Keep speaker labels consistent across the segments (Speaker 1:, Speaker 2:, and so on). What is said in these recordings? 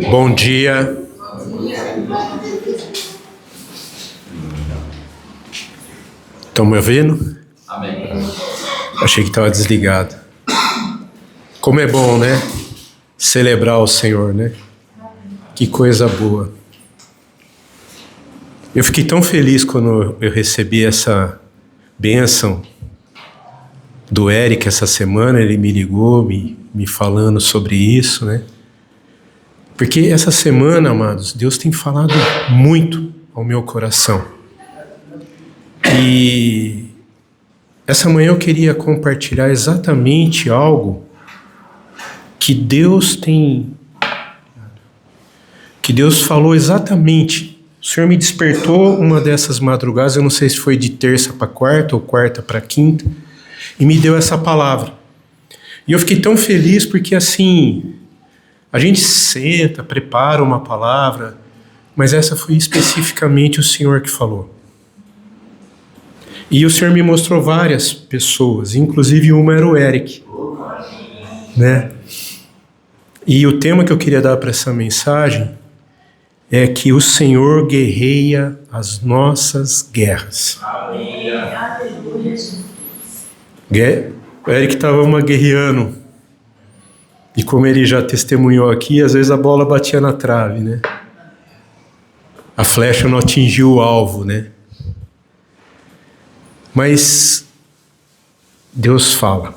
Speaker 1: Bom dia. Estão me ouvindo?
Speaker 2: Amém.
Speaker 1: Achei que estava desligado. Como é bom, né? Celebrar o Senhor, né? Que coisa boa. Eu fiquei tão feliz quando eu recebi essa bênção do Eric essa semana. Ele me ligou, me falando sobre isso, né? Porque essa semana, amados, Deus tem falado muito ao meu coração. E essa manhã eu queria compartilhar exatamente algo que Deus falou exatamente. O Senhor me despertou uma dessas madrugadas, eu não sei se foi de terça para quarta ou quarta para quinta, e me deu essa palavra. E eu fiquei tão feliz porque assim, a gente senta, prepara uma palavra, mas essa foi especificamente o Senhor que falou. E o Senhor me mostrou várias pessoas, inclusive uma era o Eric, né? E o tema que eu queria dar para essa mensagem é que o Senhor guerreia as nossas guerras. O Eric estava guerreando, e como ele já testemunhou aqui, às vezes a bola batia na trave, né? A flecha não atingiu o alvo, né? Mas Deus fala.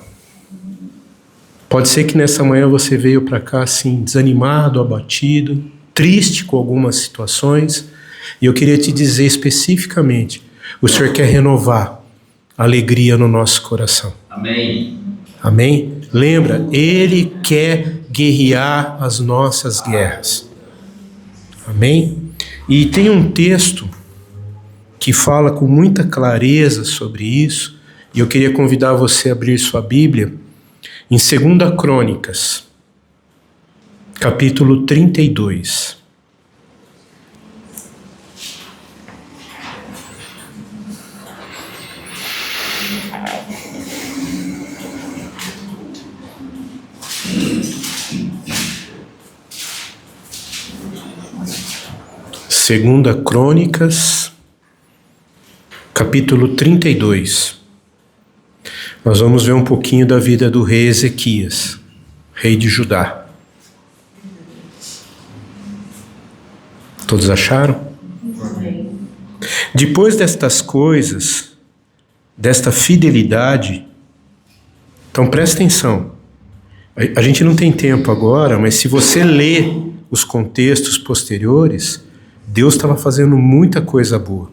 Speaker 1: Pode ser que nessa manhã você veio para cá assim, desanimado, abatido, triste com algumas situações, e eu queria te dizer especificamente, o Senhor quer renovar a alegria no nosso coração.
Speaker 2: Amém.
Speaker 1: Amém? Lembra, Ele quer guerrear as nossas guerras. Amém? E tem um texto que fala com muita clareza sobre isso, e eu queria convidar você a abrir sua Bíblia em 2 Crônicas, capítulo 32. Segunda Crônicas, capítulo 32. Nós vamos ver um pouquinho da vida do rei Ezequias, rei de Judá. Todos acharam? Depois destas coisas, desta fidelidade, então presta atenção. A gente não tem tempo agora, mas se você ler os contextos posteriores, Deus estava fazendo muita coisa boa.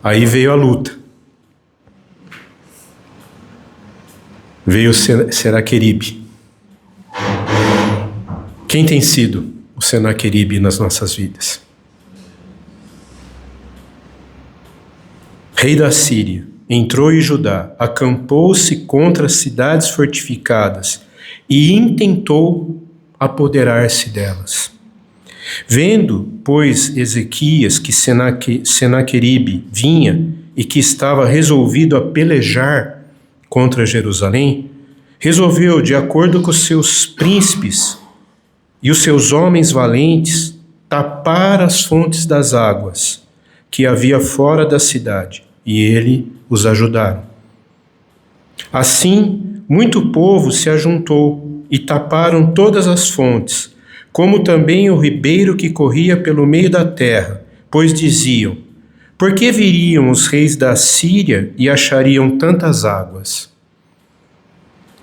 Speaker 1: Aí veio a luta. Veio o Senaqueribe. Quem tem sido o Senaqueribe nas nossas vidas? Rei da Síria, entrou em Judá, acampou-se contra as cidades fortificadas e intentou apoderar-se delas. Vendo, pois, Ezequias que Senaqueribe vinha e que estava resolvido a pelejar contra Jerusalém, resolveu, de acordo com os seus príncipes e os seus homens valentes, tapar as fontes das águas que havia fora da cidade, e ele os ajudaram. Assim, muito povo se ajuntou e taparam todas as fontes, como também o ribeiro que corria pelo meio da terra, pois diziam: por que viriam os reis da Síria e achariam tantas águas?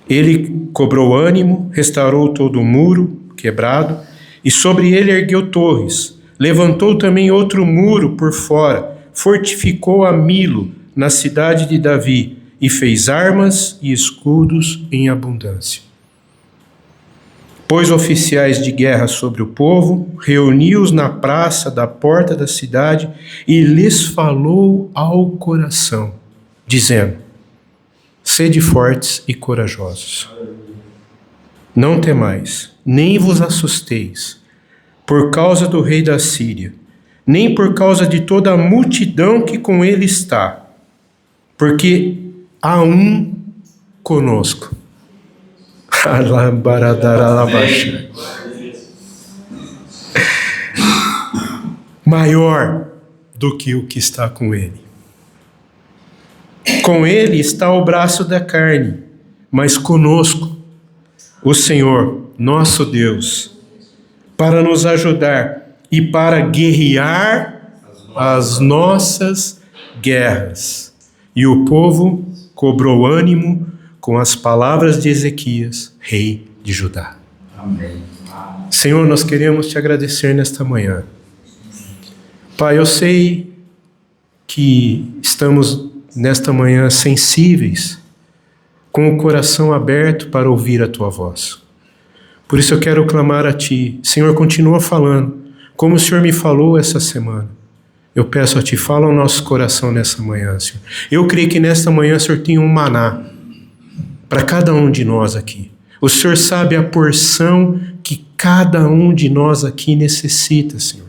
Speaker 1: Ele cobrou ânimo, restaurou todo o muro quebrado, e sobre ele ergueu torres. Levantou também outro muro por fora, fortificou a Milo, na cidade de Davi, e fez armas e escudos em abundância. Pôs oficiais de guerra sobre o povo, reuniu-os na praça da porta da cidade e lhes falou ao coração, dizendo: sede fortes e corajosos. Não temais, nem vos assusteis, por causa do rei da Síria, nem por causa de toda a multidão que com ele está, porque há um conosco. Alabaradarabaxa. Maior do que o que está com ele. Com ele está o braço da carne, mas conosco o Senhor, nosso Deus, para nos ajudar e para guerrear as nossas guerras. E o povo cobrou ânimo com as palavras de Ezequias, rei de Judá. Amém. Senhor, nós queremos te agradecer nesta manhã. Pai, eu sei que estamos nesta manhã sensíveis, com o coração aberto para ouvir a tua voz. Por isso eu quero clamar a ti. Senhor, continua falando, como o Senhor me falou essa semana. Eu peço a ti, fala ao nosso coração nessa manhã, Senhor. Eu creio que nesta manhã o Senhor tem um maná para cada um de nós aqui. O Senhor sabe a porção que cada um de nós aqui necessita, Senhor.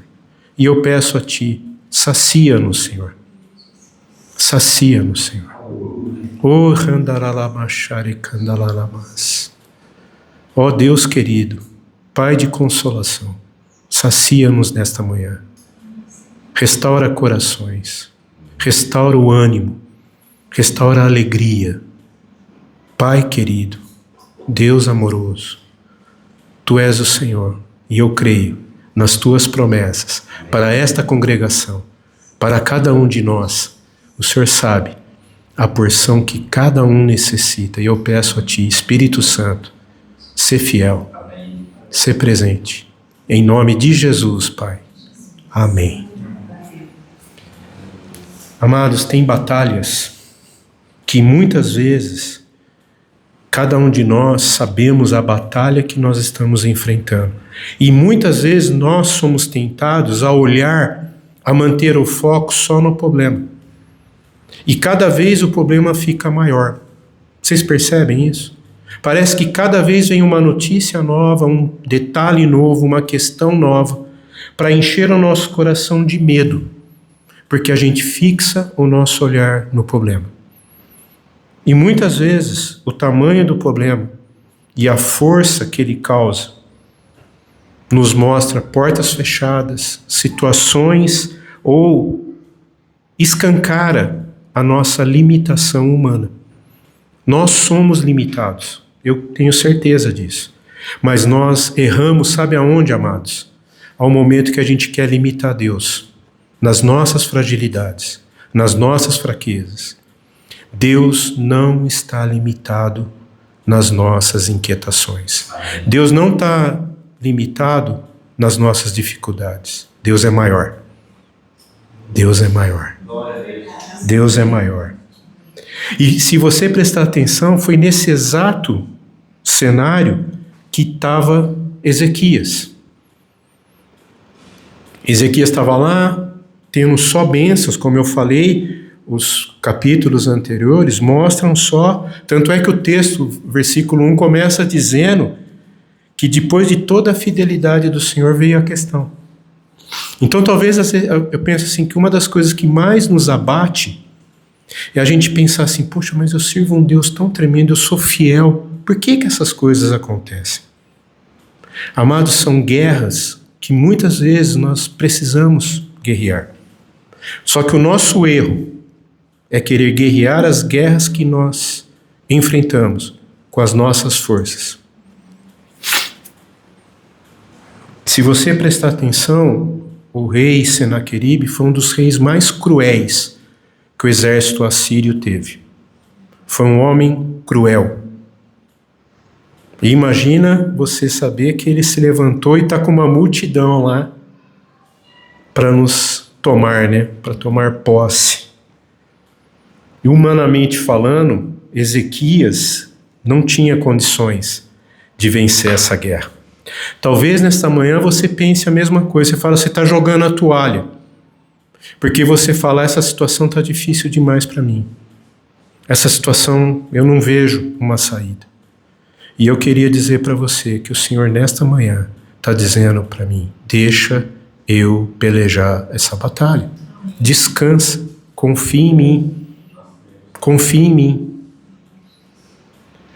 Speaker 1: E eu peço a ti, sacia-nos, Senhor. Sacia-nos, Senhor. Oh, ó Deus querido, Pai de consolação, sacia-nos nesta manhã. Restaura corações, restaura o ânimo, restaura a alegria. Pai querido, Deus amoroso, Tu és o Senhor e eu creio nas Tuas promessas para esta congregação, para cada um de nós. O Senhor sabe a porção que cada um necessita e eu peço a Ti, Espírito Santo, ser fiel, ser presente. Em nome de Jesus, Pai. Amém. Amados, tem batalhas que muitas vezes cada um de nós sabemos a batalha que nós estamos enfrentando. E muitas vezes nós somos tentados a olhar, a manter o foco só no problema. E cada vez o problema fica maior. Vocês percebem isso? Parece que cada vez vem uma notícia nova, um detalhe novo, uma questão nova, para encher o nosso coração de medo, porque a gente fixa o nosso olhar no problema. E muitas vezes o tamanho do problema e a força que ele causa nos mostra portas fechadas, situações ou escancara a nossa limitação humana. Nós somos limitados, eu tenho certeza disso. Mas nós erramos, sabe aonde, amados? Ao momento que a gente quer limitar Deus, nas nossas fragilidades, nas nossas fraquezas. Deus não está limitado nas nossas inquietações. Deus não está limitado nas nossas dificuldades. Deus é maior. Deus é maior. Deus é maior. E se você prestar atenção, foi nesse exato cenário que estava Ezequias. Ezequias estava lá, tendo só bênçãos, como eu falei, os capítulos anteriores mostram só, tanto é que o texto, versículo 1, começa dizendo que depois de toda a fidelidade do Senhor veio a questão. Então talvez eu penso assim, que uma das coisas que mais nos abate é a gente pensar assim, poxa, mas eu sirvo um Deus tão tremendo, eu sou fiel, por que que essas coisas acontecem? Amados, são guerras que muitas vezes nós precisamos guerrear. Só que o nosso erro é querer guerrear as guerras que nós enfrentamos com as nossas forças. Se você prestar atenção, o rei Senaqueribe foi um dos reis mais cruéis que o exército assírio teve. Foi um homem cruel. E imagina você saber que ele se levantou e está com uma multidão lá para nos tomar, né? Para tomar posse. E humanamente falando, Ezequias não tinha condições de vencer essa guerra. Talvez nesta manhã você pense a mesma coisa. Você fala, você está jogando a toalha. Porque você fala, essa situação está difícil demais para mim. Essa situação, eu não vejo uma saída. E eu queria dizer para você que o Senhor nesta manhã está dizendo para mim, deixa eu pelejar essa batalha. Descansa, confia em mim. Confia em mim.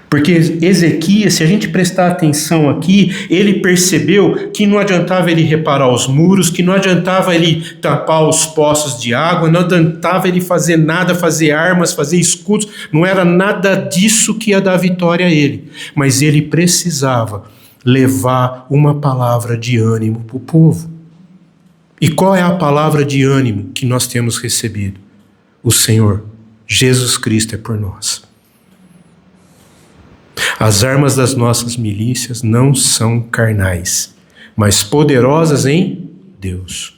Speaker 1: Porque Ezequias, se a gente prestar atenção aqui, ele percebeu que não adiantava ele reparar os muros, que não adiantava ele tampar os poços de água, não adiantava ele fazer nada, fazer armas, fazer escudos, não era nada disso que ia dar vitória a ele. Mas ele precisava levar uma palavra de ânimo para o povo. E qual é a palavra de ânimo que nós temos recebido? O Senhor, Jesus Cristo, é por nós. As armas das nossas milícias não são carnais, mas poderosas em Deus.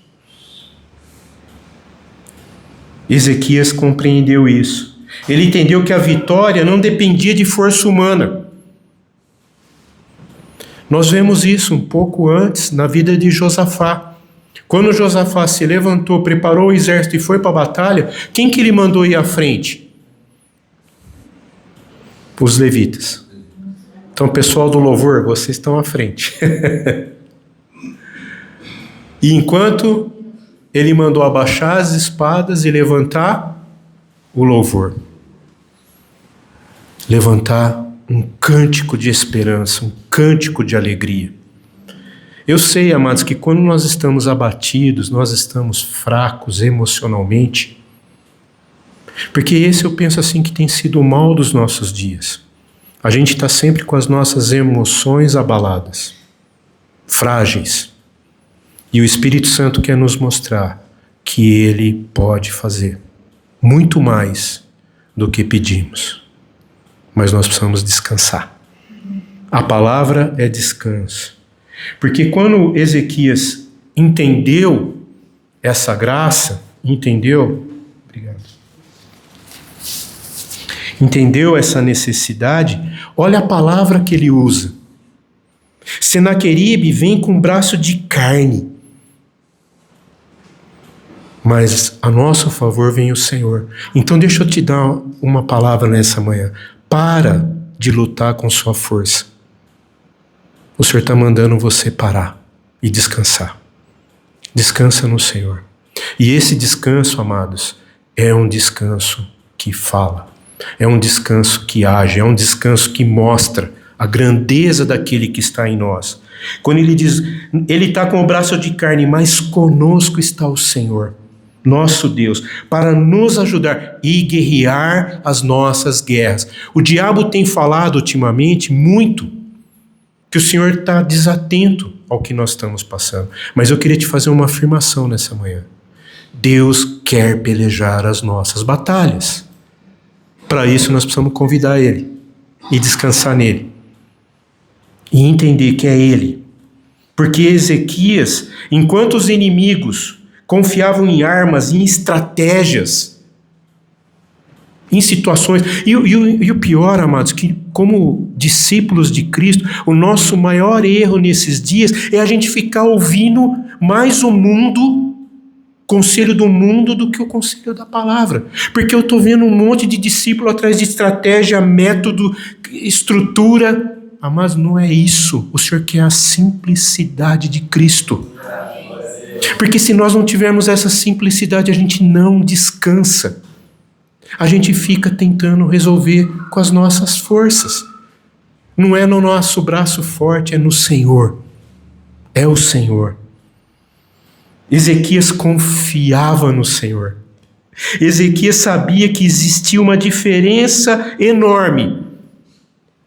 Speaker 1: Ezequias compreendeu isso. Ele entendeu que a vitória não dependia de força humana. Nós vemos isso um pouco antes na vida de Josafá. Quando Josafá se levantou, preparou o exército e foi para a batalha, quem que ele mandou ir à frente? Os levitas. Então, pessoal do louvor, vocês estão à frente. E enquanto ele mandou abaixar as espadas e levantar o louvor. Levantar um cântico de esperança, um cântico de alegria. Eu sei, amados, que quando nós estamos abatidos, nós estamos fracos emocionalmente, porque esse eu penso assim que tem sido o mal dos nossos dias. A gente está sempre com as nossas emoções abaladas, frágeis. E o Espírito Santo quer nos mostrar que Ele pode fazer muito mais do que pedimos. Mas nós precisamos descansar. A palavra é descanso. Porque quando Ezequias entendeu essa graça, entendeu essa necessidade, olha a palavra que ele usa. Senaqueribe vem com um braço de carne, mas a nosso favor vem o Senhor. Então deixa eu te dar uma palavra nessa manhã. Para de lutar com sua força. O Senhor está mandando você parar e descansar. Descansa no Senhor. E esse descanso, amados, é um descanso que fala. É um descanso que age, é um descanso que mostra a grandeza daquele que está em nós. Quando ele diz, ele está com o braço de carne, mas conosco está o Senhor, nosso Deus, para nos ajudar e guerrear as nossas guerras. O diabo tem falado ultimamente muito que o Senhor está desatento ao que nós estamos passando. Mas eu queria te fazer uma afirmação nessa manhã. Deus quer pelejar as nossas batalhas. Para isso nós precisamos convidar Ele e descansar nele. E entender que é Ele. Porque Ezequias, enquanto os inimigos confiavam em armas, em estratégias, em situações. E o pior, amados, que como discípulos de Cristo, o nosso maior erro nesses dias é a gente ficar ouvindo mais o mundo, conselho do mundo, do que o conselho da palavra. Porque eu estou vendo um monte de discípulo atrás de estratégia, método, estrutura. Mas não é isso. O Senhor quer a simplicidade de Cristo. Porque se nós não tivermos essa simplicidade, a gente não descansa. A gente fica tentando resolver com as nossas forças. Não é no nosso braço forte, é no Senhor. É o Senhor. Ezequias confiava no Senhor. Ezequias sabia que existia uma diferença enorme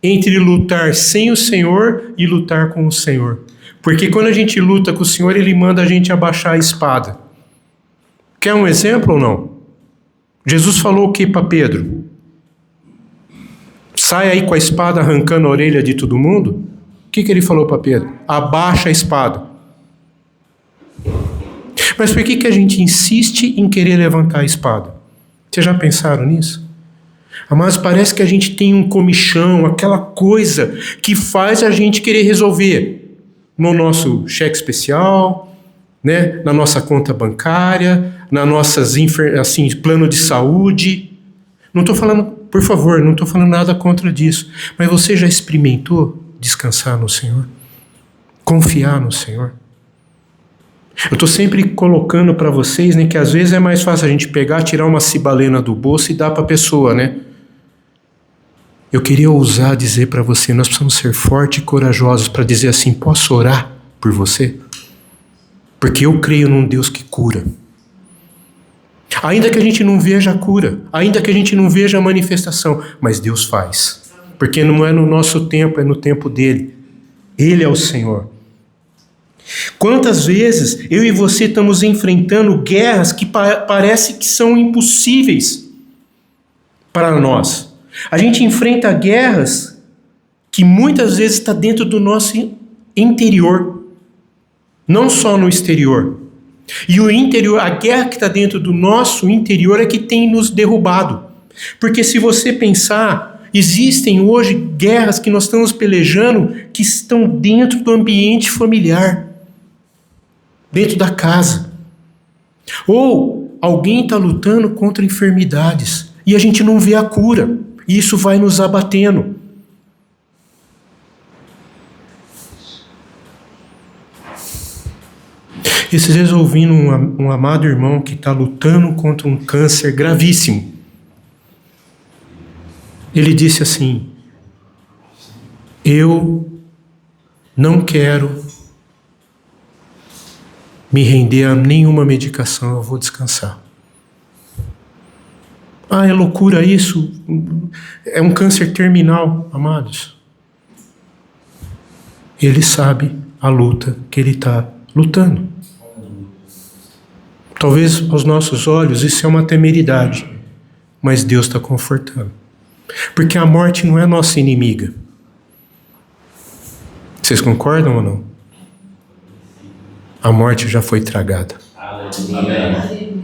Speaker 1: entre lutar sem o Senhor e lutar com o Senhor. Porque quando a gente luta com o Senhor, Ele manda a gente abaixar a espada. Quer um exemplo ou não? Jesus falou o que para Pedro? Sai aí com a espada arrancando a orelha de todo mundo? O que ele falou para Pedro? Abaixa a espada. Mas por que a gente insiste em querer levantar a espada? Vocês já pensaram nisso? Mas parece que a gente tem um comichão, aquela coisa que faz a gente querer resolver no nosso cheque especial, né? Na nossa conta bancária, na nossas plano de saúde. Não estou falando, por favor, não estou falando nada contra disso. Mas você já experimentou descansar no Senhor? Confiar no Senhor? Eu estou sempre colocando para vocês, né, que às vezes é mais fácil a gente pegar, tirar uma cibalena do bolso e dar para a pessoa, né? Eu queria ousar dizer para você, nós precisamos ser fortes e corajosos para dizer assim, posso orar por você? Porque eu creio num Deus que cura. Ainda que a gente não veja a cura, ainda que a gente não veja a manifestação, mas Deus faz. Porque não é no nosso tempo, é no tempo dele. Ele é o Senhor. Quantas vezes eu e você estamos enfrentando guerras que parece que são impossíveis para nós. A gente enfrenta guerras que muitas vezes está dentro do nosso interior, não só no exterior. E o interior, a guerra que está dentro do nosso interior é que tem nos derrubado. Porque se você pensar, existem hoje guerras que nós estamos pelejando que estão dentro do ambiente familiar, dentro da casa. Ou alguém está lutando contra enfermidades e a gente não vê a cura. E isso vai nos abatendo. Esses dias ouvindo um amado irmão que está lutando contra um câncer gravíssimo. Ele disse assim, eu não quero me render a nenhuma medicação, eu vou descansar. Ah, é loucura isso? É um câncer terminal, amados. Ele sabe a luta que ele está lutando. Talvez aos nossos olhos isso é uma temeridade, mas Deus está confortando. Porque a morte não é nossa inimiga. Vocês concordam ou não? A morte já foi tragada.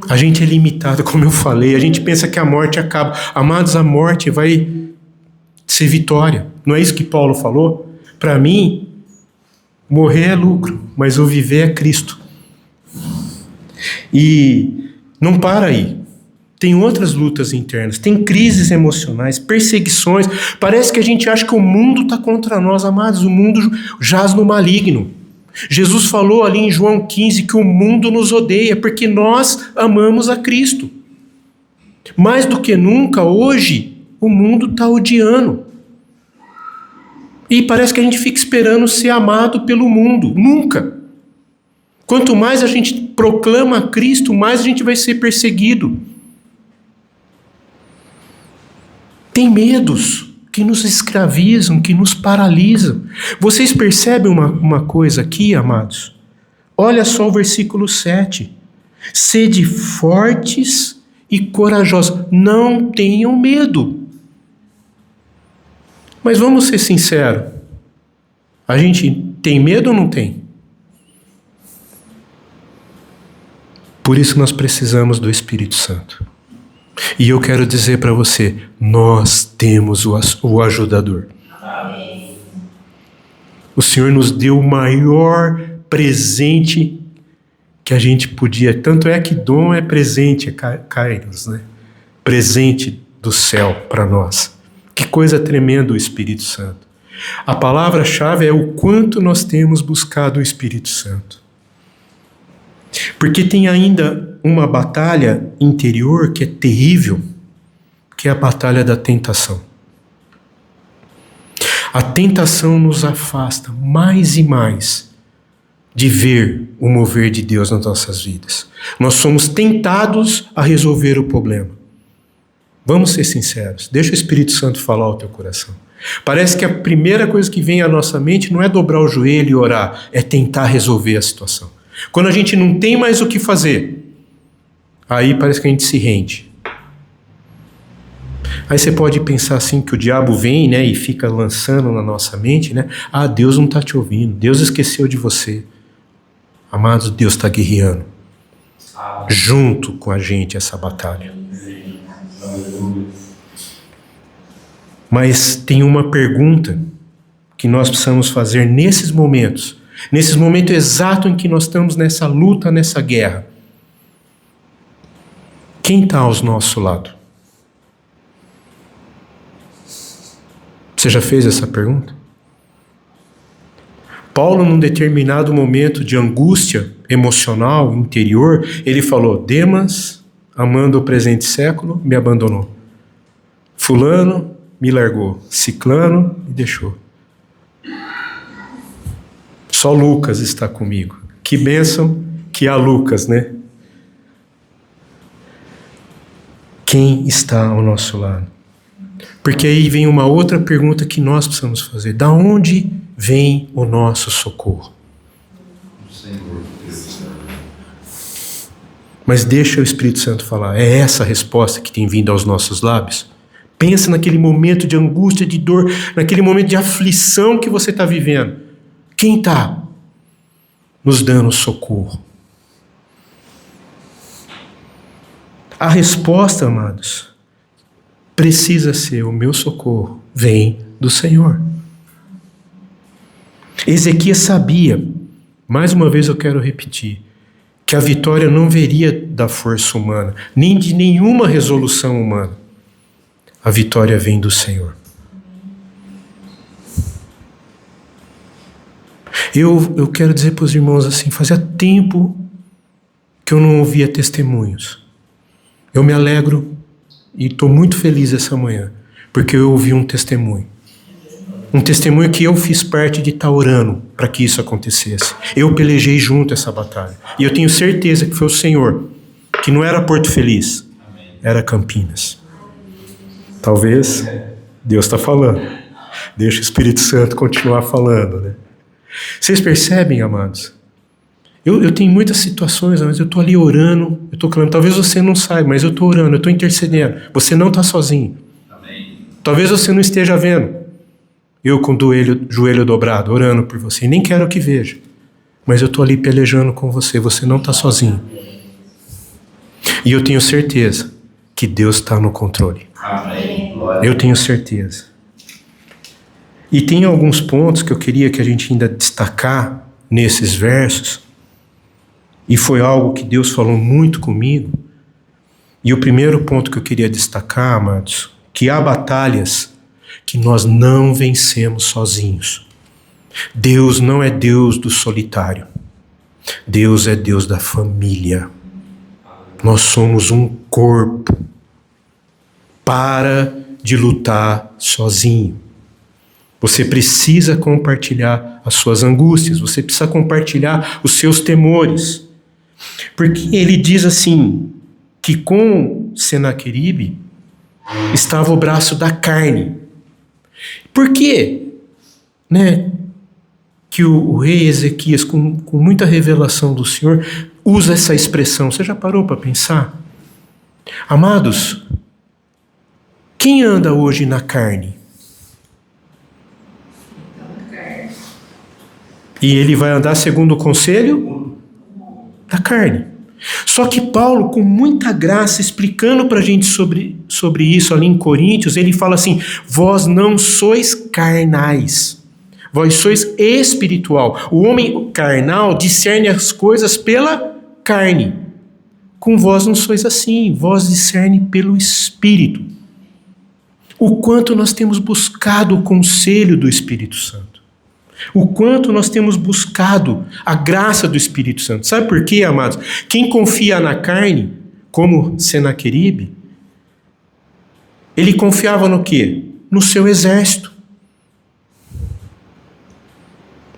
Speaker 1: A gente é limitado, como eu falei, a gente pensa que a morte acaba. Amados, a morte vai ser vitória. Não é isso que Paulo falou? Para mim, morrer é lucro, mas o viver é Cristo. E não para aí. Tem outras lutas internas, tem crises emocionais, perseguições. Parece que a gente acha que o mundo está contra nós, amados. O mundo jaz no maligno. Jesus falou ali em João 15 que o mundo nos odeia porque nós amamos a Cristo. Mais do que nunca, hoje, o mundo está odiando. E parece que a gente fica esperando ser amado pelo mundo. Nunca. Quanto mais a gente proclama a Cristo, mais a gente vai ser perseguido. Tem medos que nos escravizam, que nos paralisam. Vocês percebem uma coisa aqui, amados? Olha só o versículo 7. Sede fortes e corajosos. Não tenham medo. Mas vamos ser sinceros. A gente tem medo ou não tem? Por isso nós precisamos do Espírito Santo. E eu quero dizer para você, nós temos o ajudador. Amém. O Senhor nos deu o maior presente que a gente podia. Tanto é que dom é presente, é kairos, né? Presente do céu para nós. Que coisa tremenda o Espírito Santo. A palavra-chave é o quanto nós temos buscado o Espírito Santo. Porque tem ainda uma batalha interior que é terrível, que é a batalha da tentação. A tentação nos afasta mais e mais de ver o mover de Deus nas nossas vidas. Nós somos tentados a resolver o problema. Vamos ser sinceros, deixa o Espírito Santo falar ao teu coração. Parece que a primeira coisa que vem à nossa mente não é dobrar o joelho e orar, é tentar resolver a situação. Quando a gente não tem mais o que fazer, aí parece que a gente se rende. Aí você pode pensar assim que o diabo vem, né, e fica lançando na nossa mente, né? Ah, Deus não está te ouvindo, Deus esqueceu de você. Amados, Deus está guerreando junto com a gente essa batalha. Mas tem uma pergunta que nós precisamos fazer nesses momentos exatos em que nós estamos nessa luta, nessa guerra. Quem está ao nosso lado? Você já fez essa pergunta? Paulo, num determinado momento de angústia emocional, interior, ele falou, Demas, amando o presente século, me abandonou. Fulano, me largou. Ciclano me deixou. Só Lucas está comigo. Que bênção que há Lucas, né? Quem está ao nosso lado? Porque aí vem uma outra pergunta que nós precisamos fazer. Da onde vem o nosso socorro? Mas deixa o Espírito Santo falar. É essa a resposta que tem vindo aos nossos lábios? Pensa naquele momento de angústia, de dor, naquele momento de aflição que você está vivendo. Quem está nos dando socorro? A resposta, amados, precisa ser: o meu socorro vem do Senhor. Ezequias sabia, mais uma vez eu quero repetir, que a vitória não viria da força humana, nem de nenhuma resolução humana. A vitória vem do Senhor. Eu quero dizer para os irmãos assim, fazia tempo que eu não ouvia testemunhos. Eu me alegro e estou muito feliz essa manhã, porque eu ouvi um testemunho. Um testemunho que eu fiz parte de estar orando para que isso acontecesse. Eu pelejei junto essa batalha. E eu tenho certeza que foi o Senhor, que não era Porto Feliz, era Campinas. Talvez Deus está falando. Deixa o Espírito Santo continuar falando, né? Vocês percebem, amados? Eu tenho muitas situações, mas eu estou ali orando, eu estou clamando. Talvez você não saiba, mas eu estou orando, eu estou intercedendo. Você não está sozinho. Amém. Talvez você não esteja vendo. Eu com o joelho dobrado, orando por você. E nem quero que veja. Mas eu estou ali pelejando com você. Você não está sozinho. E eu tenho certeza que Deus está no controle. Amém. Eu tenho certeza. E tem alguns pontos que eu queria que a gente ainda destacar nesses versos. E foi algo que Deus falou muito comigo. E o primeiro ponto que eu queria destacar, amados, que há batalhas que nós não vencemos sozinhos. Deus não é Deus do solitário. Deus é Deus da família. Nós somos um corpo. Para de lutar sozinho. Você precisa compartilhar as suas angústias. Você precisa compartilhar os seus temores. Porque ele diz assim, que com Senaqueribe estava o braço da carne. Por quê? Né, que o rei Ezequias, com muita revelação do Senhor, usa essa expressão? Você já parou para pensar? Amados, quem anda hoje na carne? E ele vai andar segundo o conselho da carne. Só que Paulo, com muita graça, explicando para a gente sobre isso ali em Coríntios, ele fala assim: vós não sois carnais, vós sois espiritual. O homem carnal discerne as coisas pela carne. Com vós não sois assim, vós discerne pelo Espírito. O quanto nós temos buscado o conselho do Espírito Santo. O quanto nós temos buscado a graça do Espírito Santo. Sabe por quê, amados? Quem confia na carne, como Senaqueribe, ele confiava no quê? No seu exército.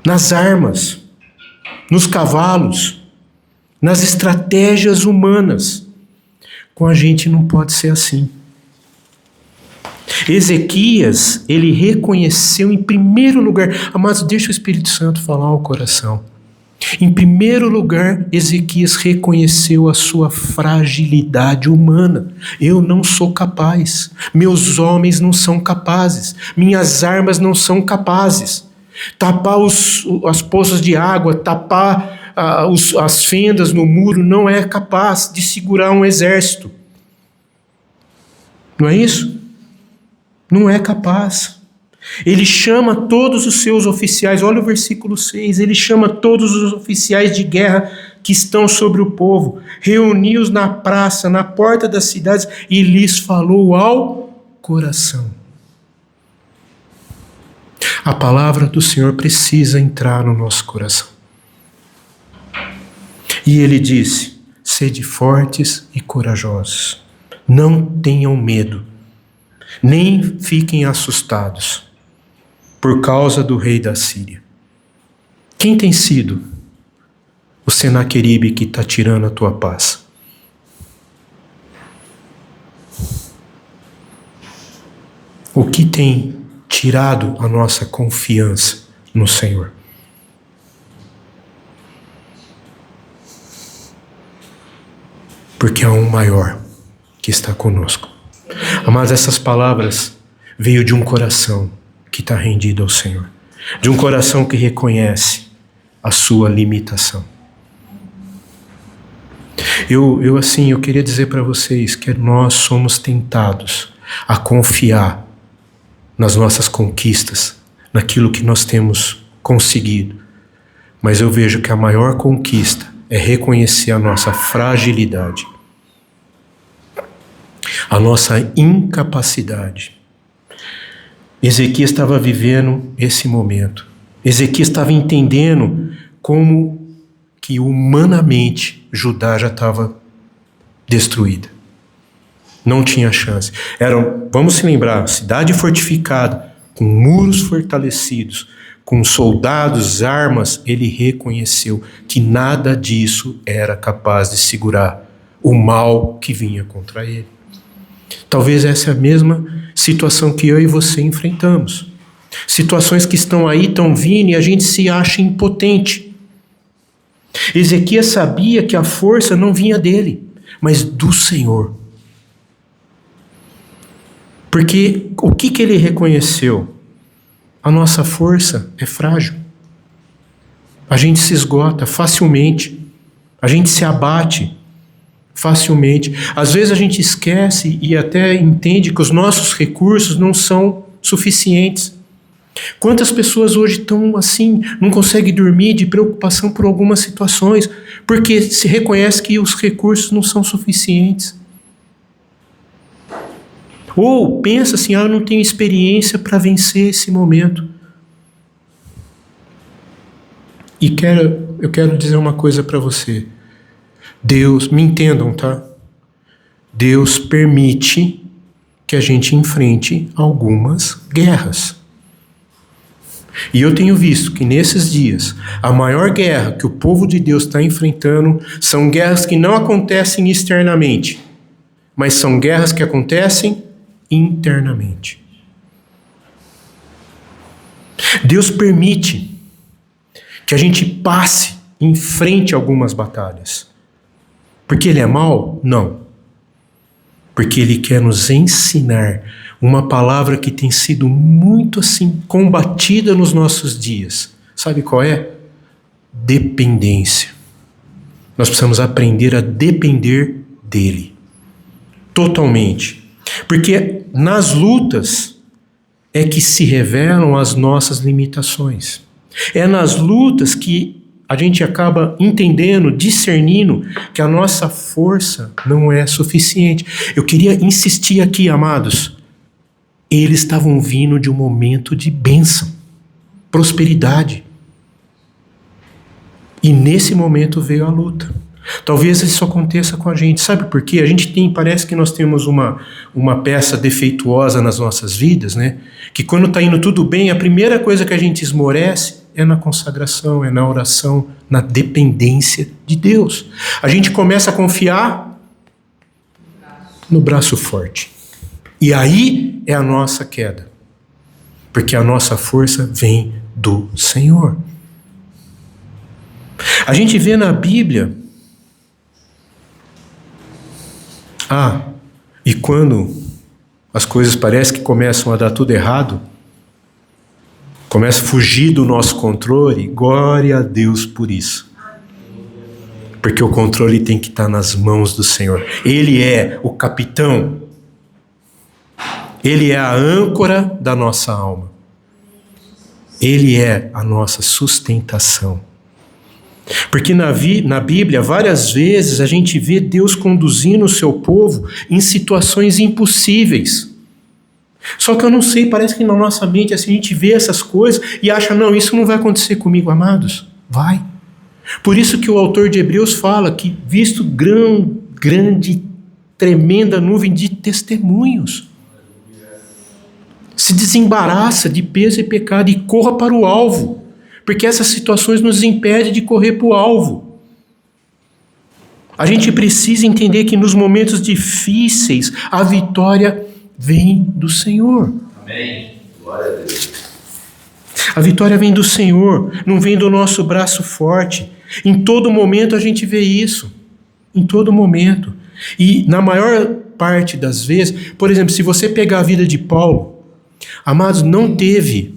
Speaker 1: Nas armas, nos cavalos, nas estratégias humanas. Com a gente não pode ser assim. Ezequias, ele reconheceu em primeiro lugar, amados, deixa o Espírito Santo falar ao coração. Em primeiro lugar, Ezequias reconheceu a sua fragilidade humana. Eu não sou capaz, meus homens não são capazes, minhas armas não são capazes. Tapar as poças de água, tapar as fendas no muro não é capaz de segurar um exército. Não é isso? Não é capaz. Ele chama todos os seus oficiais, olha o versículo 6, ele chama todos os oficiais de guerra que estão sobre o povo, reuniu-os na praça, na porta das cidades, e lhes falou ao coração. A palavra do Senhor precisa entrar no nosso coração. E ele disse: sede fortes e corajosos, não tenham medo. nem fiquem assustados por causa do rei da Síria. Quem tem sido o Senaqueribe que está tirando a tua paz? O que tem tirado a nossa confiança no Senhor? Porque há um maior que está conosco. Amados, essas palavras veio de um coração que está rendido ao Senhor, de um coração que reconhece a sua limitação. Eu queria dizer para vocês que nós somos tentados a confiar nas nossas conquistas, naquilo que nós temos conseguido. Mas eu vejo que a maior conquista é reconhecer a nossa fragilidade, a nossa incapacidade. Ezequias estava vivendo esse momento. Ezequias estava entendendo como que humanamente Judá já estava destruída. Não tinha chance. Vamos se lembrar, cidade fortificada, com muros fortalecidos, com soldados, armas. Ele reconheceu que nada disso era capaz de segurar o mal que vinha contra ele. Talvez essa é a mesma situação que eu e você enfrentamos. Situações que estão aí, estão vindo e a gente se acha impotente. Ezequias sabia que a força não vinha dele, mas do Senhor. Porque o que ele reconheceu? A nossa força é frágil. A gente se esgota facilmente. A gente se abate facilmente. Às vezes a gente esquece e até entende que os nossos recursos não são suficientes. Quantas pessoas hoje estão assim, não conseguem dormir de preocupação por algumas situações, porque se reconhece que os recursos não são suficientes. Ou pensa assim, eu não tenho experiência para vencer esse momento. E eu quero dizer uma coisa para você. Deus, me entendam, tá? Deus permite que a gente enfrente algumas guerras. E eu tenho visto que nesses dias, a maior guerra que o povo de Deus está enfrentando são guerras que não acontecem externamente, mas são guerras que acontecem internamente. Deus permite que a gente passe em frente a algumas batalhas. Porque Ele é mau? Não. Porque Ele quer nos ensinar uma palavra que tem sido muito assim combatida nos nossos dias. Sabe qual é? Dependência. Nós precisamos aprender a depender dEle. Totalmente. Porque nas lutas é que se revelam as nossas limitações. É nas lutas que a gente acaba entendendo, discernindo que a nossa força não é suficiente. Eu queria insistir aqui, amados. Eles estavam vindo de um momento de bênção, prosperidade. E nesse momento veio a luta. Talvez isso aconteça com a gente. Sabe por quê? Parece que nós temos uma peça defeituosa nas nossas vidas, né? Que quando está indo tudo bem, a primeira coisa que a gente esmorece é na consagração, é na oração, na dependência de Deus. A gente começa a confiar no braço forte. E aí é a nossa queda. Porque a nossa força vem do Senhor. A gente vê na Bíblia. E quando as coisas parecem que começam a dar tudo errado, começa a fugir do nosso controle, glória a Deus por isso. Porque o controle tem que estar nas mãos do Senhor. Ele é o capitão. Ele é a âncora da nossa alma. Ele é a nossa sustentação. Porque na Bíblia, várias vezes, a gente vê Deus conduzindo o seu povo em situações impossíveis. Só que eu não sei, parece que na nossa mente assim, a gente vê essas coisas e acha, não, isso não vai acontecer comigo, amados. Vai. Por isso que o autor de Hebreus fala que, visto grande, tremenda nuvem de testemunhos. Se desembaraça de peso e pecado e corra para o alvo, porque essas situações nos impedem de correr para o alvo. A gente precisa entender que nos momentos difíceis a vitória vem do Senhor.
Speaker 2: Amém. Glória a Deus.
Speaker 1: A vitória vem do Senhor, não vem do nosso braço forte. Em todo momento a gente vê isso. Em todo momento. E na maior parte das vezes, por exemplo, se você pegar a vida de Paulo, amados, não teve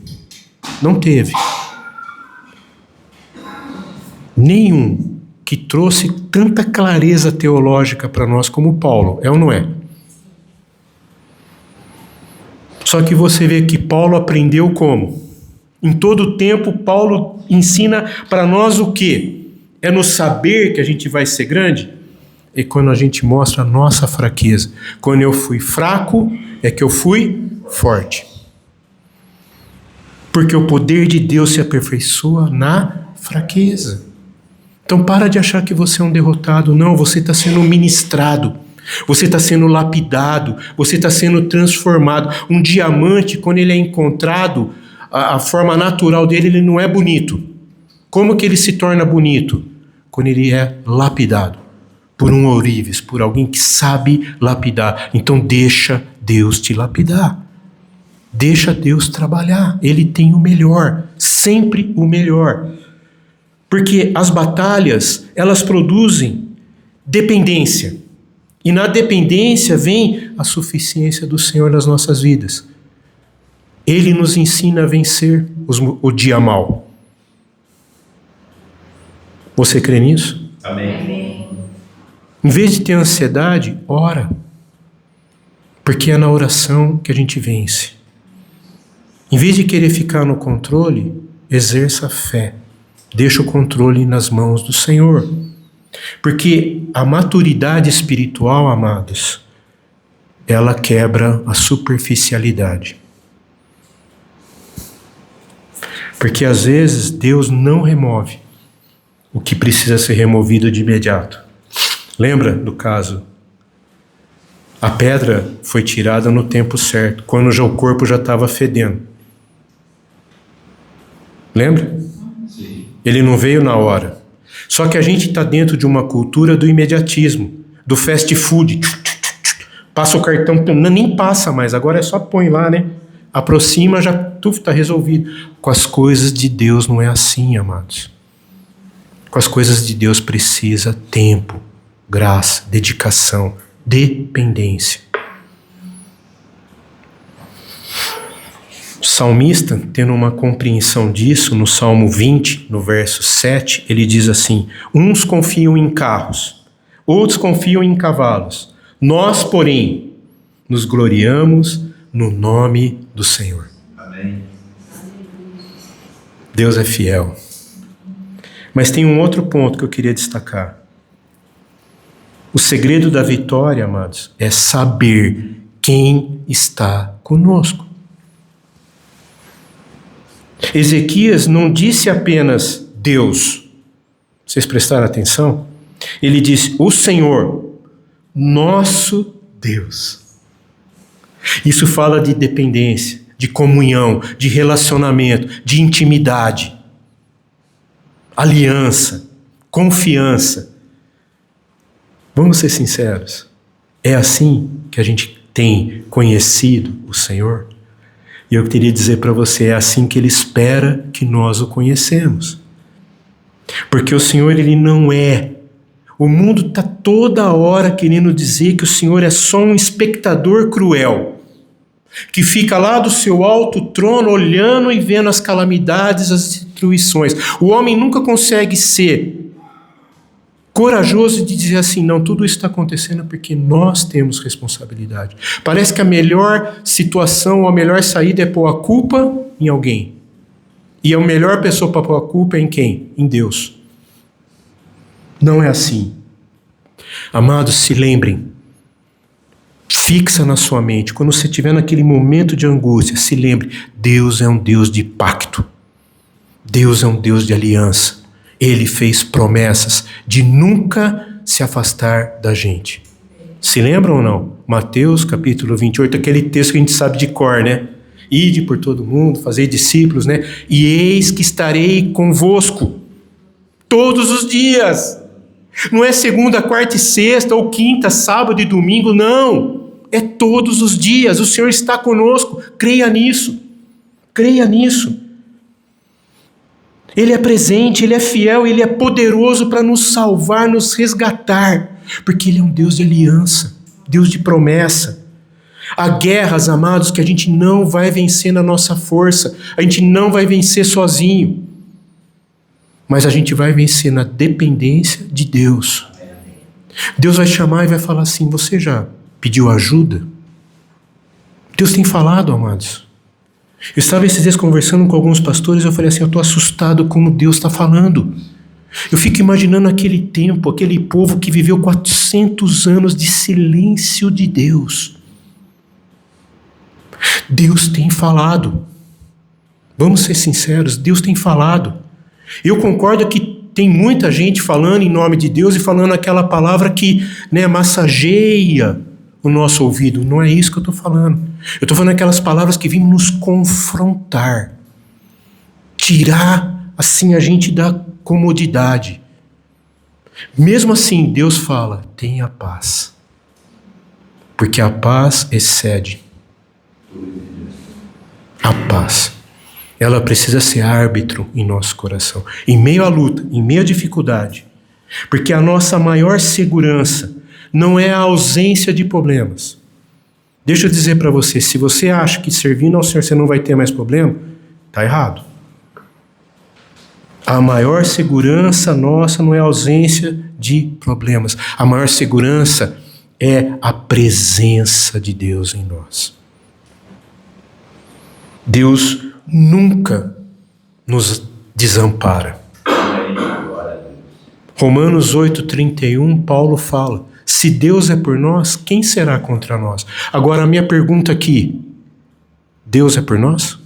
Speaker 1: nenhum que trouxe tanta clareza teológica para nós como Paulo, é ou não é? Só que você vê que Paulo aprendeu como? Em todo o tempo, Paulo ensina para nós o quê? É no saber que a gente vai ser grande? É quando a gente mostra a nossa fraqueza. Quando eu fui fraco, é que eu fui forte. Porque o poder de Deus se aperfeiçoa na fraqueza. Então para de achar que você é um derrotado. Não, você está sendo ministrado. Você está sendo lapidado. Você está sendo transformado. Um diamante, quando ele é encontrado, a forma natural dele, ele não é bonito. Como que ele se torna bonito? Quando ele é lapidado por um ourives, por alguém que sabe lapidar. Então deixa Deus te lapidar. Deixa Deus trabalhar. Ele tem o melhor, sempre o melhor. Porque as batalhas, elas produzem dependência. E na dependência vem a suficiência do Senhor nas nossas vidas. Ele nos ensina a vencer o dia mau. Você crê nisso?
Speaker 2: Amém.
Speaker 1: Em vez de ter ansiedade, ora. Porque é na oração que a gente vence. Em vez de querer ficar no controle, exerça a fé. Deixa o controle nas mãos do Senhor. Porque a maturidade espiritual, amados, ela quebra a superficialidade. Porque às vezes Deus não remove o que precisa ser removido de imediato. Lembra do caso? A pedra foi tirada no tempo certo, quando já o corpo já estava fedendo. Lembra?
Speaker 2: Sim.
Speaker 1: Ele não veio na hora. Só que a gente está dentro de uma cultura do imediatismo, do fast food. Passa o cartão, nem passa mais, agora é só põe lá, né? Aproxima, já está resolvido. Com as coisas de Deus não é assim, amados. Com as coisas de Deus precisa tempo, graça, dedicação, dependência. O salmista, tendo uma compreensão disso, no Salmo 20, no verso 7, ele diz assim: uns confiam em carros, outros confiam em cavalos. Nós, porém, nos gloriamos no nome do Senhor.
Speaker 2: Amém.
Speaker 1: Deus é fiel. Mas tem um outro ponto que eu queria destacar. O segredo da vitória, amados, é saber quem está conosco. Ezequias não disse apenas Deus. Vocês prestaram atenção? Ele disse o Senhor, nosso Deus. Isso fala de dependência, de comunhão, de relacionamento, de intimidade, aliança, confiança. Vamos ser sinceros. É assim que a gente tem conhecido o Senhor? E eu queria dizer para você, é assim que Ele espera que nós o conhecemos. Porque o Senhor, Ele não é. O mundo está toda hora querendo dizer que o Senhor é só um espectador cruel, que fica lá do seu alto trono olhando e vendo as calamidades, as destruições. O homem nunca consegue ser corajoso de dizer assim, não, tudo isso está acontecendo porque nós temos responsabilidade. Parece que a melhor situação, a melhor saída é pôr a culpa em alguém. E a melhor pessoa para pôr a culpa é em quem? Em Deus. Não é assim. Amados, se lembrem. Fixa na sua mente. Quando você estiver naquele momento de angústia, se lembre, Deus é um Deus de pacto. Deus é um Deus de aliança. Ele fez promessas de nunca se afastar da gente. Se lembram ou não? Mateus capítulo 28, aquele texto que a gente sabe de cor, né? ide por todo mundo, fazei discípulos, né? E eis que estarei convosco todos os dias. Não é segunda, quarta e sexta, ou quinta, sábado e domingo, não. É todos os dias. O Senhor está conosco. Creia nisso. Creia nisso. Ele é presente, Ele é fiel, Ele é poderoso para nos salvar, nos resgatar. Porque Ele é um Deus de aliança, Deus de promessa. Há guerras, amados, que a gente não vai vencer na nossa força. A gente não vai vencer sozinho. Mas a gente vai vencer na dependência de Deus. Deus vai chamar e vai falar assim: você já pediu ajuda? Deus tem falado, amados. Eu estava esses dias conversando com alguns pastores e eu falei assim: eu estou assustado como Deus está falando. Eu fico imaginando aquele tempo, aquele povo que viveu 400 anos de silêncio de Deus. Deus tem falado. Vamos ser sinceros, Deus tem falado. Eu concordo que tem muita gente falando em nome de Deus e falando aquela palavra que, né, massageia o nosso ouvido. Não é isso que eu estou falando. Eu estou falando aquelas palavras que vêm nos confrontar. Tirar, assim, a gente da comodidade. Mesmo assim, Deus fala: tenha paz. Porque a paz excede. A paz. Ela precisa ser árbitro em nosso coração. Em meio à luta, em meio à dificuldade. Porque a nossa maior segurança não é a ausência de problemas. Deixa eu dizer para você, se você acha que servindo ao Senhor você não vai ter mais problema, está errado. A maior segurança nossa não é a ausência de problemas. A maior segurança é a presença de Deus em nós. Deus nunca nos desampara. Romanos 8,31, Paulo fala: se Deus é por nós, quem será contra nós? Agora a minha pergunta aqui: Deus é por nós?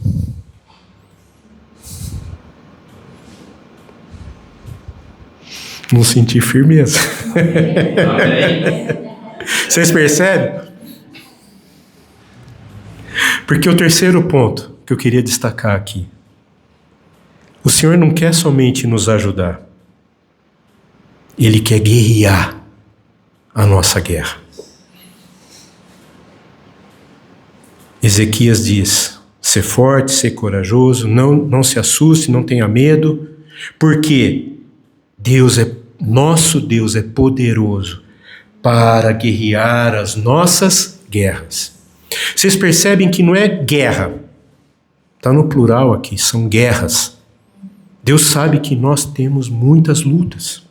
Speaker 1: Não senti firmeza. Vocês percebem? Porque o terceiro ponto que eu queria destacar aqui: o Senhor não quer somente nos ajudar, Ele quer guerrear a nossa guerra. Ezequias diz: ser forte, ser corajoso, não se assuste, não tenha medo, porque nosso Deus é poderoso para guerrear as nossas guerras. Vocês percebem que não é guerra, está no plural aqui, são guerras. Deus sabe que nós temos muitas lutas.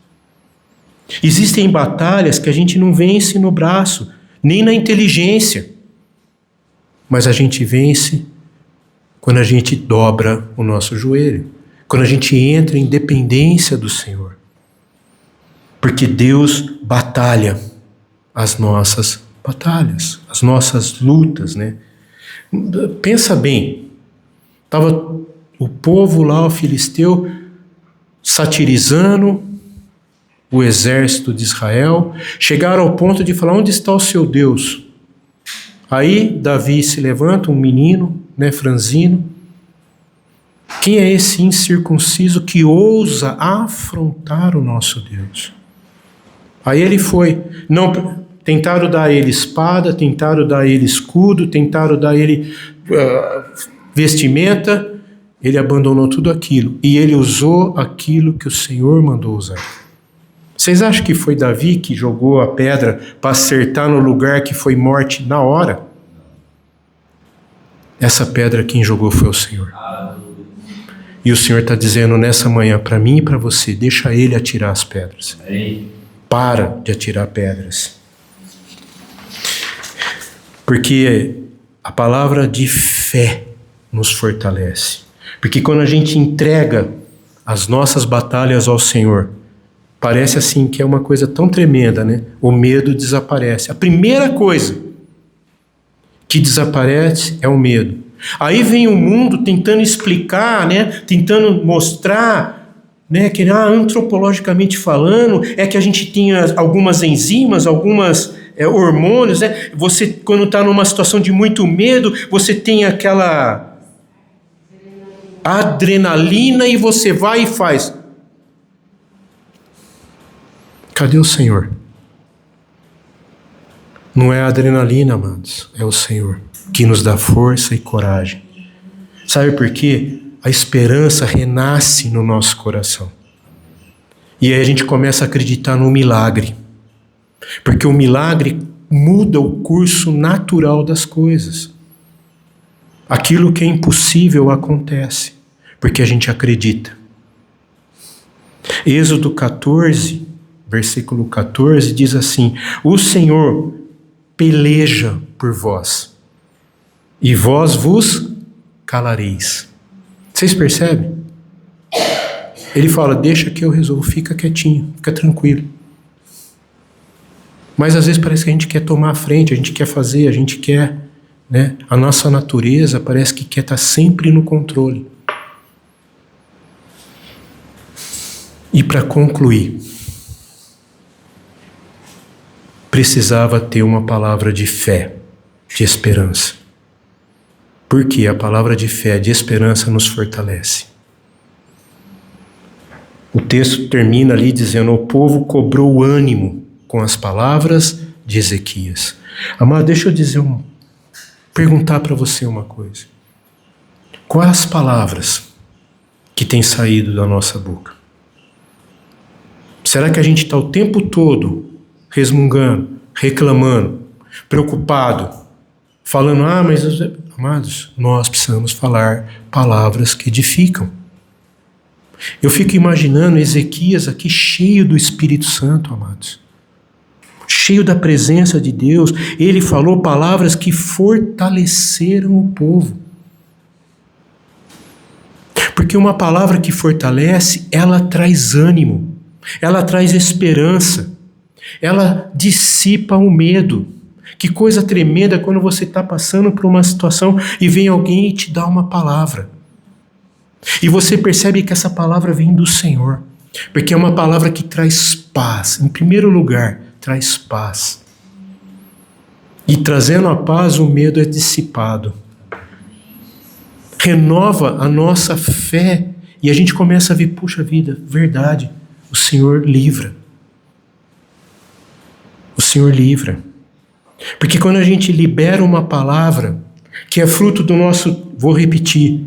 Speaker 1: Existem batalhas que a gente não vence no braço, nem na inteligência, mas a gente vence quando a gente dobra o nosso joelho, quando a gente entra em dependência do Senhor. Porque Deus batalha as nossas batalhas, as nossas lutas, né? Pensa bem, estava o povo lá, o filisteu, satirizando o exército de Israel, chegaram ao ponto de falar: onde está o seu Deus? Aí Davi se levanta, um menino, né, franzino: quem é esse incircunciso que ousa afrontar o nosso Deus? Aí ele foi, tentaram dar a ele espada, tentaram dar a ele escudo, tentaram dar a ele vestimenta, ele abandonou tudo aquilo, e ele usou aquilo que o Senhor mandou usar. Vocês acham que foi Davi que jogou a pedra para acertar no lugar que foi morte na hora? Essa pedra quem jogou foi o Senhor. E o Senhor está dizendo nessa manhã para mim e para você: deixa Ele atirar as pedras. Para de atirar pedras. Porque a palavra de fé nos fortalece. Porque quando a gente entrega as nossas batalhas ao Senhor, parece assim que é uma coisa tão tremenda, né? O medo desaparece. A primeira coisa que desaparece é o medo. Aí vem o mundo tentando explicar, né? Tentando mostrar, né? Que antropologicamente falando, é que a gente tinha algumas enzimas, algumas hormônios, né? Você, quando está numa situação de muito medo, você tem aquela adrenalina e você vai e faz. Cadê o Senhor? Não é a adrenalina, amados, é o Senhor que nos dá força e coragem. Sabe por quê? A esperança renasce no nosso coração. E aí a gente começa a acreditar no milagre. Porque o milagre muda o curso natural das coisas. Aquilo que é impossível acontece, porque a gente acredita. Êxodo 14, versículo 14, diz assim: o Senhor peleja por vós, e vós vos calareis. Vocês percebem? Ele fala, deixa que eu resolvo, fica quietinho, fica tranquilo. Mas às vezes parece que a gente quer tomar a frente, a gente quer fazer, a gente quer, né? A nossa natureza parece que quer estar sempre no controle. E para concluir, precisava ter uma palavra de fé, de esperança. Porque a palavra de fé, de esperança nos fortalece. O texto termina ali dizendo, o povo cobrou ânimo com as palavras de Ezequias. Amado, deixa eu perguntar para você uma coisa. Quais as palavras que têm saído da nossa boca? Será que a gente está o tempo todo resmungando, reclamando, preocupado, falando, mas... Amados, nós precisamos falar palavras que edificam. Eu fico imaginando Ezequias aqui cheio do Espírito Santo, amados. Cheio da presença de Deus. Ele falou palavras que fortaleceram o povo. Porque uma palavra que fortalece, ela traz ânimo. Ela traz esperança. Ela dissipa o medo. Que coisa tremenda quando você está passando por uma situação e vem alguém e te dá uma palavra. E você percebe que essa palavra vem do Senhor. Porque é uma palavra que traz paz. Em primeiro lugar, traz paz. E trazendo a paz, o medo é dissipado. Renova a nossa fé. E a gente começa a ver, puxa vida, verdade, o Senhor livra. O Senhor livra. Porque quando a gente libera uma palavra que é fruto do nosso, vou repetir,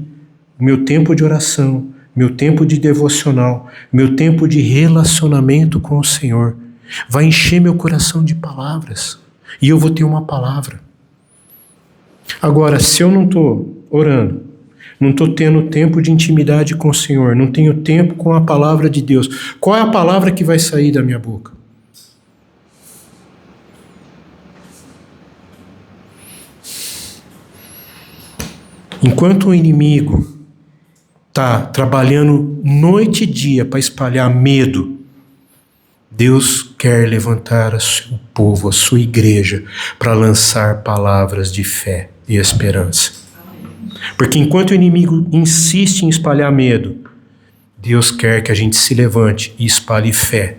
Speaker 1: meu tempo de oração, meu tempo de devocional, meu tempo de relacionamento com o Senhor, vai encher meu coração de palavras. E eu vou ter uma palavra. Agora, se eu não estou orando, não estou tendo tempo de intimidade com o Senhor, não tenho tempo com a palavra de Deus, qual é a palavra que vai sair da minha boca? Enquanto o inimigo está trabalhando noite e dia para espalhar medo, Deus quer levantar o seu povo, a sua igreja, para lançar palavras de fé e esperança. Porque enquanto o inimigo insiste em espalhar medo, Deus quer que a gente se levante e espalhe fé.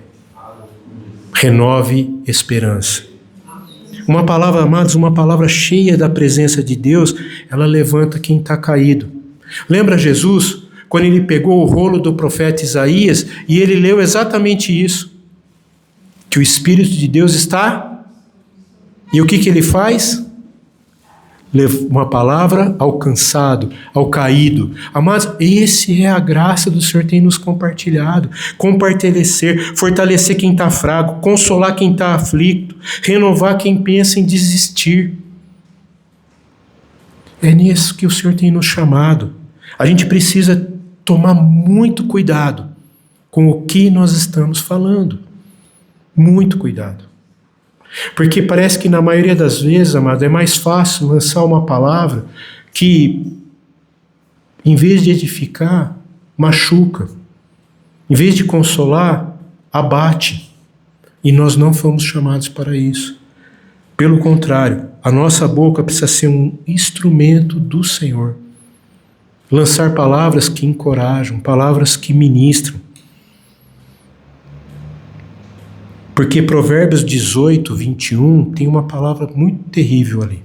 Speaker 1: Renove esperança. Uma palavra, amados, uma palavra cheia da presença de Deus, ela levanta quem está caído. Lembra Jesus, quando ele pegou o rolo do profeta Isaías e ele leu exatamente isso? Que o Espírito de Deus está... E o que ele faz? Uma palavra ao cansado, ao caído. Amados, esse é a graça do Senhor tem nos compartilhado. Fortalecer quem está fraco, consolar quem está aflito, renovar quem pensa em desistir. É nisso que o Senhor tem nos chamado. A gente precisa tomar muito cuidado com o que nós estamos falando. Muito cuidado. Porque parece que na maioria das vezes, amado, é mais fácil lançar uma palavra que, em vez de edificar, machuca. Em vez de consolar, abate. E nós não fomos chamados para isso. Pelo contrário, a nossa boca precisa ser um instrumento do Senhor. Lançar palavras que encorajam, palavras que ministram. Porque Provérbios 18, 21 tem uma palavra muito terrível ali.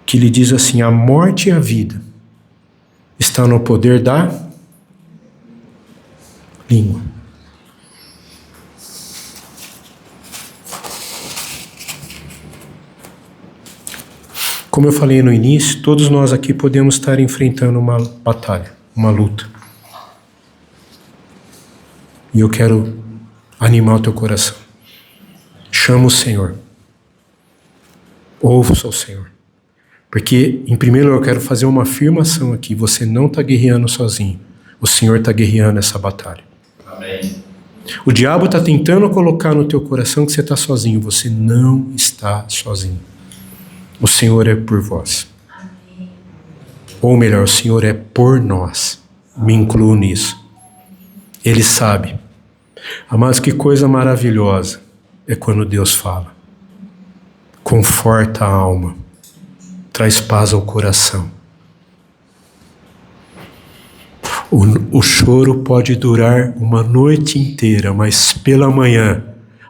Speaker 1: Que lhe diz assim: a morte e a vida estão no poder da língua. Como eu falei no início, todos nós aqui podemos estar enfrentando uma batalha, uma luta. E eu quero animar o teu coração. Chama o Senhor. Ouça o Senhor. Porque, em primeiro lugar, eu quero fazer uma afirmação aqui. Você não está guerreando sozinho. O Senhor está guerreando essa batalha.
Speaker 2: Amém.
Speaker 1: O diabo está tentando colocar no teu coração que você está sozinho. Você não está sozinho. O Senhor é por vós. Ou melhor, o Senhor é por nós. Me incluo nisso. Ele sabe. Mas que coisa maravilhosa é quando Deus fala. Conforta a alma. Traz paz ao coração. O choro pode durar uma noite inteira, mas pela manhã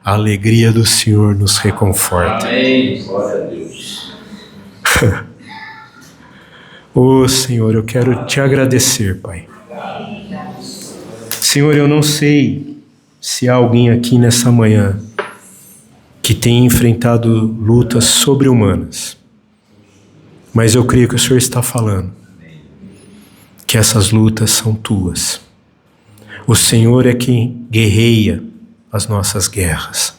Speaker 1: a alegria do Senhor nos reconforta.
Speaker 2: Amém. Glória a Deus.
Speaker 1: Ô Senhor, eu quero te agradecer, Pai. Senhor, eu não sei se há alguém aqui nessa manhã que tem enfrentado lutas sobre-humanas, mas eu creio que o Senhor está falando que essas lutas são tuas. O Senhor é quem guerreia as nossas guerras.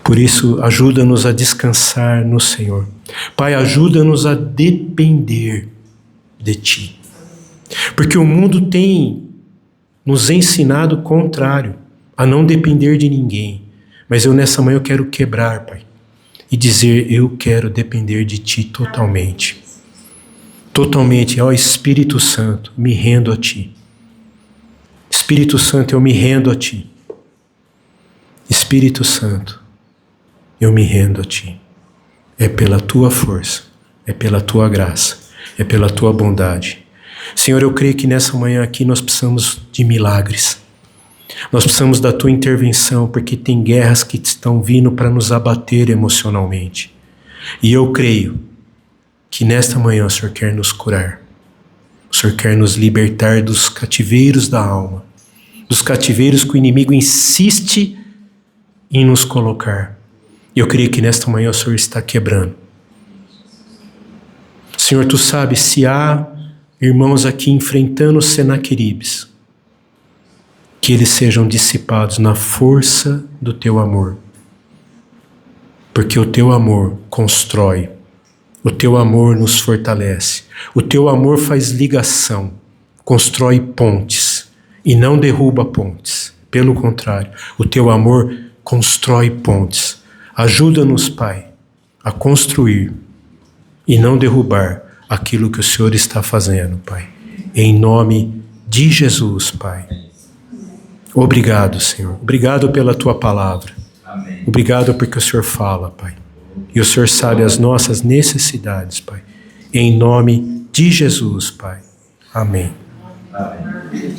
Speaker 1: Por isso, ajuda-nos a descansar no Senhor. Pai, ajuda-nos a depender de Ti. Porque o mundo tem nos ensinado o contrário, a não depender de ninguém. Mas eu nessa manhã eu quero quebrar, Pai, e dizer: eu quero depender de Ti totalmente. Totalmente, ó Espírito Santo, me rendo a Ti. Espírito Santo, eu me rendo a Ti. Espírito Santo, eu me rendo a Ti. É pela Tua força, é pela Tua graça, é pela Tua bondade. Senhor, eu creio que nessa manhã aqui nós precisamos de milagres. Nós precisamos da Tua intervenção, porque tem guerras que estão vindo para nos abater emocionalmente. E eu creio que nesta manhã o Senhor quer nos curar. O Senhor quer nos libertar dos cativeiros da alma, dos cativeiros que o inimigo insiste em nos colocar. E eu creio que nesta manhã o Senhor está quebrando. Senhor, Tu sabes se há irmãos aqui enfrentando os Senaqueribes, que eles sejam dissipados na força do Teu amor. Porque o Teu amor constrói, o Teu amor nos fortalece, o Teu amor faz ligação, constrói pontes e não derruba pontes. Pelo contrário, o Teu amor constrói pontes. Ajuda-nos, Pai, a construir e não derrubar aquilo que o Senhor está fazendo, Pai. Em nome de Jesus, Pai. Obrigado, Senhor. Obrigado pela Tua palavra.
Speaker 2: Amém.
Speaker 1: Obrigado porque o Senhor fala, Pai. E o Senhor sabe as nossas necessidades, Pai. Em nome de Jesus, Pai. Amém.
Speaker 2: Amém.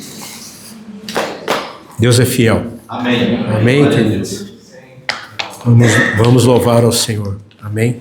Speaker 1: Deus é fiel.
Speaker 2: Amém.
Speaker 1: Amém, queridos? Vamos louvar ao Senhor. Amém?